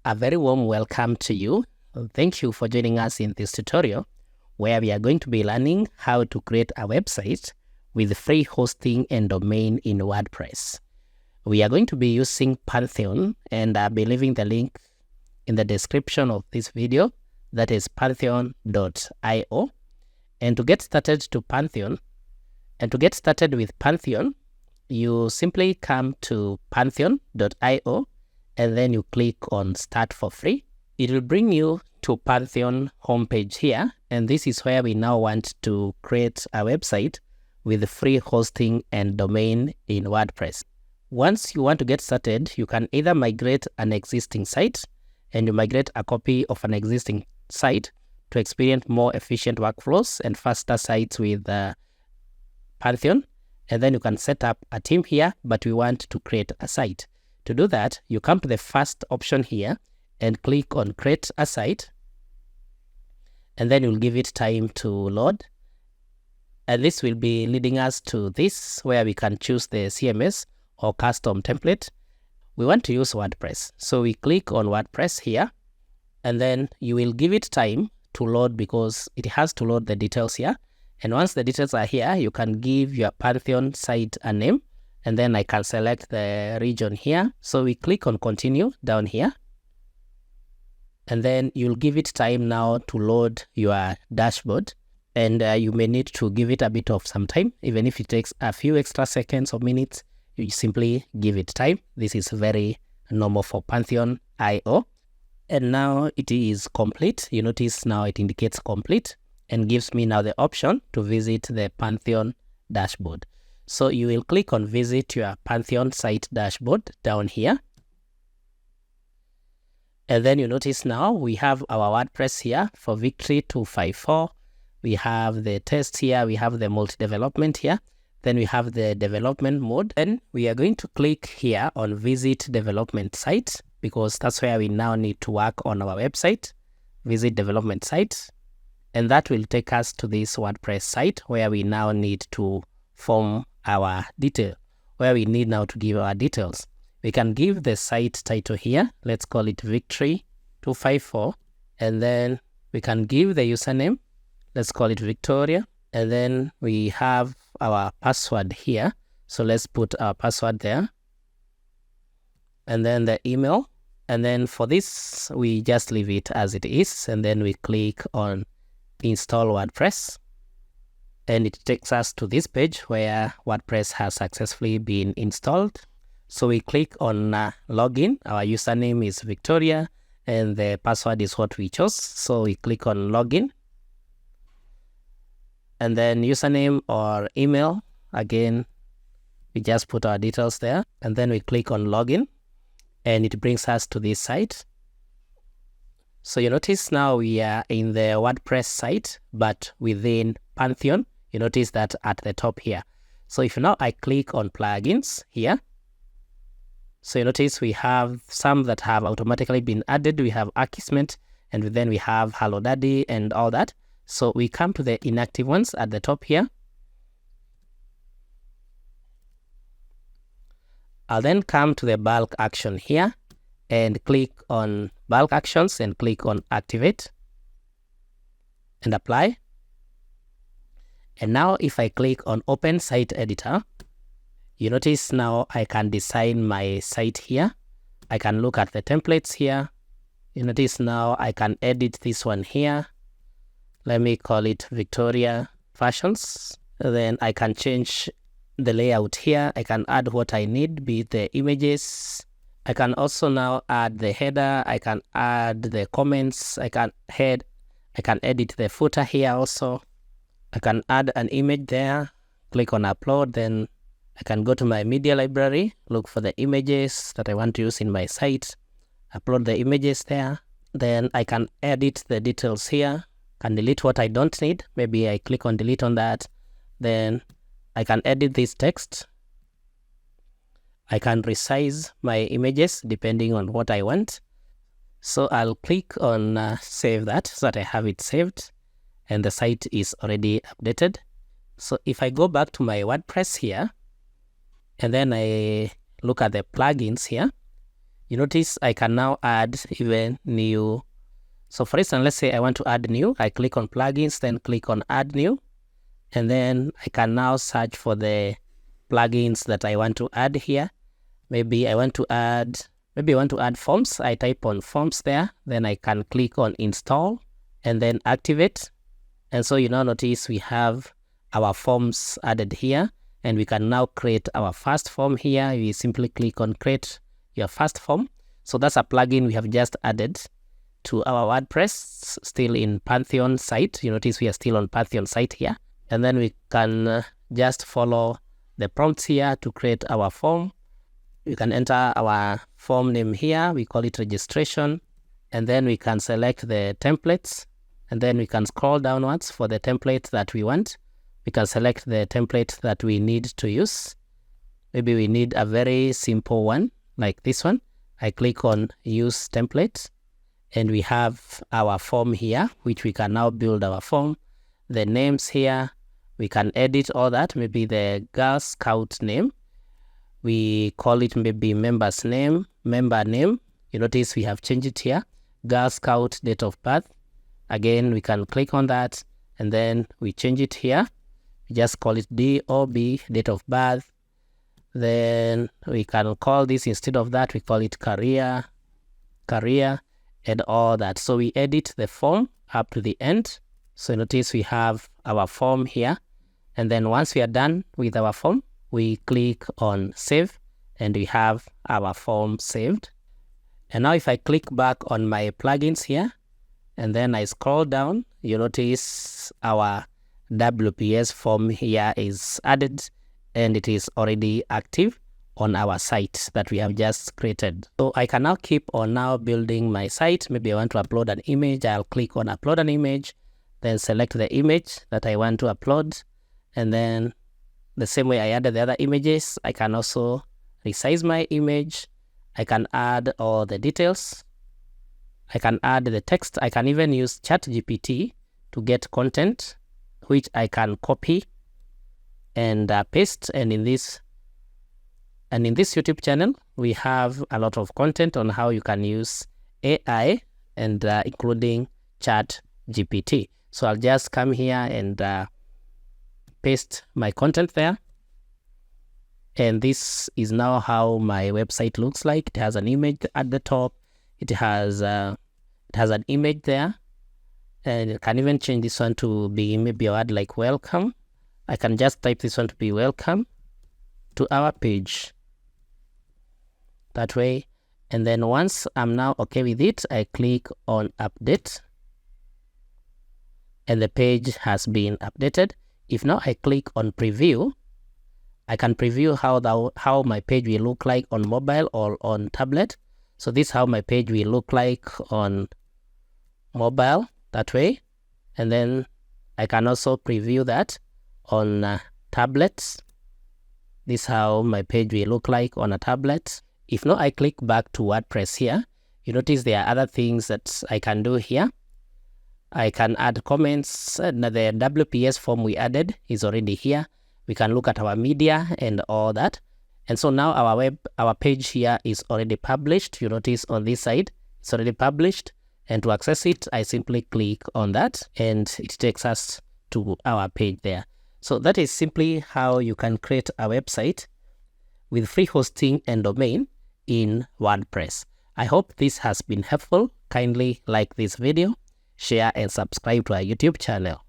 A very warm welcome to you. Thank you for joining us in this tutorial where we are going to be learning how to create a website with free hosting and domain in WordPress. We are going to be using Pantheon, and I'll be leaving the link in the description of this video. That is pantheon.io. And to get started with Pantheon, you simply come to pantheon.io and then you click on Start for Free. It will bring you to Pantheon homepage here, and this is where we now want to create a website with free hosting and domain in WordPress. Once you want to get started, you can either migrate an existing site, and you migrate a copy of an existing site to experience more efficient workflows and faster sites with Pantheon, and then you can set up a team here, but we want to create a site. To do that, you come to the first option here and click on Create a Site, and then you'll give it time to load. And this will be leading us to this where we can choose the CMS or custom template. We want to use WordPress, so we click on WordPress here, and then you will give it time to load because it has to load the details here. And once the details are here, you can give your Pantheon site a name, and then I can select the region here. So we click on Continue down here, and then you'll give it time now to load your dashboard, and you may need to give it a bit of some time. Even if it takes a few extra seconds or minutes, you simply give it time. This is very normal for Pantheon.io. And now it is complete. You notice now it indicates complete and gives me now the option to visit the Pantheon dashboard. So you will click on Visit your Pantheon site dashboard down here. And then you notice now we have our WordPress here for Victory 254. We have the test here. We have the multi-development here. Then we have the development mode. And we are going to click here on Visit Development Site because that's where we now need to work on our website. Visit Development Site. And that will take us to this WordPress site where we now need to form our detail, where we need now to give our details. We can give the site title here. Let's call it Victory 254. And then we can give the username. Let's call it Victoria. And then we have our password here. So let's put our password there. And then the email. And then for this, we just leave it as it is. And then we click on Install WordPress. And it takes us to this page where WordPress has successfully been installed. So we click on Login. Our username is Victoria and the password is what we chose. So we click on Login. And then username or email, again, we just put our details there. And then we click on Login and it brings us to this site. So you notice now we are in the WordPress site, but within Pantheon. You notice that at the top here. So if now I click on plugins here, so you notice we have some that have automatically been added. We have Akismet, and then we have Hello Daddy and all that. So we come to the inactive ones at the top here. I'll then come to the bulk action here and click on bulk actions and click on activate and apply. And now if I click on Open Site Editor, you notice now I can design my site here. I can look at the templates here. You notice now I can edit this one here. Let me call it Victoria Fashions. Then I can change the layout here. I can add what I need, be it the images. I can also now add the header. I can add the comments. I can edit the footer here also. I can add an image there, click on upload, then I can go to my media library, look for the images that I want to use in my site, upload the images there. Then I can edit the details here, can delete what I don't need. Maybe I click on delete on that. Then I can edit this text. I can resize my images depending on what I want. So I'll click on save that so that I have it saved. And the site is already updated. So if I go back to my WordPress here, and then I look at the plugins here, you notice I can now add even new. So for instance, let's say I want to add new. I click on plugins, then click on add new. And then I can now search for the plugins that I want to add here. Maybe I want to add forms. I type on forms there. Then I can click on install and then activate. And so you now notice we have our forms added here, and we can now create our first form here. We simply click on create your first form. So that's a plugin we have just added to our WordPress, still in Pantheon site. You notice we are still on Pantheon site here. And then we can just follow the prompts here to create our form. We can enter our form name here. We call it registration. And then we can select the templates. And then we can scroll downwards for the template that we want. We can select the template that we need to use. Maybe we need a very simple one like this one. I click on use template. And we have our form here, which we can now build our form. The names here, we can edit all that. Maybe the Girl Scout name. We call it maybe member's name, member name. You notice we have changed it here. Girl Scout date of birth. Again, we can click on that and then we change it here. We just call it DOB, date of birth. Then we can call this, instead of that, we call it career, and all that. So we edit the form up to the end. So notice we have our form here. And then once we are done with our form, we click on save and we have our form saved. And now if I click back on my plugins here, and then I scroll down, you notice our WPS form here is added and it is already active on our site that we have just created. So I can now keep on now building my site. Maybe I want to upload an image. I'll click on upload an image, then select the image that I want to upload. And then the same way I added the other images, I can also resize my image. I can add all the details. I can add the text. I can even use ChatGPT to get content, which I can copy and paste. And in this YouTube channel, we have a lot of content on how you can use AI and including ChatGPT. So I'll just come here and paste my content there. And this is now how my website looks like. It has an image at the top. It has an image there. And I can even change this one to be maybe a word like welcome. I can just type this one to be welcome to our page. That way. And then once I'm now okay with it, I click on update. And the page has been updated. If now I click on preview, I can preview how my page will look like on mobile or on tablet. So this is how my page will look like on mobile, that way. And then I can also preview that on tablets. This is how my page will look like on a tablet. If now I click back to WordPress here, you notice there are other things that I can do here. I can add comments. The WPS form we added is already here. We can look at our media and all that. And so now our page here is already published. You notice on this side, it's already published. And to access it, I simply click on that and it takes us to our page there. So that is simply how you can create a website with free hosting and domain in WordPress. I hope this has been helpful. Kindly like this video, share and subscribe to our YouTube channel.